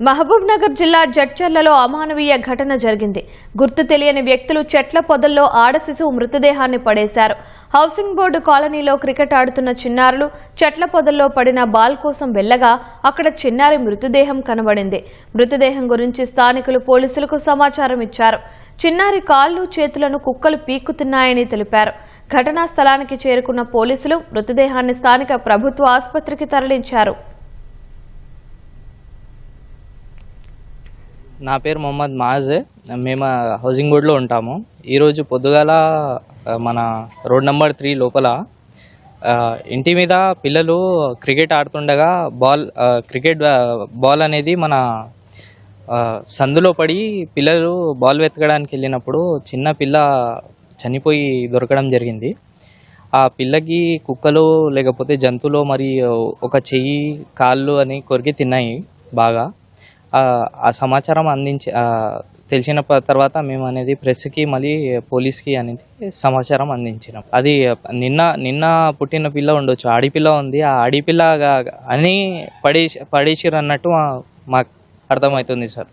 మహబూబ్ నగర్ జిల్లా జడ్చర్లలో అమానవీయ ఘటన జరిగింది. గుర్తు తెలియని వ్యక్తులు చెట్ల పొదల్లో ఆడ శిశువు మృతదేహాన్ని పడేశారు. హౌసింగ్ బోర్డు కాలనీలో క్రికెట్ ఆడుతున్న చిన్నారులు చెట్ల పొదల్లో పడిన బాల్ కోసం వెళ్లగా అక్కడ చిన్నారి మృతదేహం కనబడింది. మృతదేహం గురించి స్థానికులు పోలీసులకు సమాచారం ఇచ్చారు. చిన్నారి కాళ్లు చేతులను కుక్కలు పీక్కుతున్నాయని తెలిపారు. ఘటనా స్థలానికి చేరుకున్న పోలీసులు మృతదేహాన్ని స్థానిక ప్రభుత్వ ఆసుపత్రికి తరలించారు. నా పేరు మొహమ్మద్ మాజ్. మేము హౌసింగ్ బోర్డులో ఉంటాము. ఈరోజు పొద్దుగాల మన రోడ్ నెంబర్ 3 లోపల ఇంటి మీద పిల్లలు క్రికెట్ ఆడుతుండగా క్రికెట్ బాల్ అనేది మన సందులో పడి పిల్లలు బాల్ వెతకడానికి వెళ్ళినప్పుడు చిన్న పిల్ల చనిపోయి దొరకడం జరిగింది. ఆ పిల్లకి కుక్కలు లేకపోతే జంతువులు మరి ఒక చెయ్యి కాళ్ళు అని కొరికి తిన్నాయి బాగా. ఆ సమాచారం తెలిసిన తర్వాత మేము అనేది ప్రెస్కి మళ్ళీ పోలీస్కి అనేది సమాచారం అందించినాం. అది నిన్న పుట్టిన పిల్ల ఉండొచ్చు, ఆడిపిల్ల ఉంది. ఆ ఆడిపిల్ల అని పడేసిరు అన్నట్టు మాకు అర్థమవుతుంది సార్.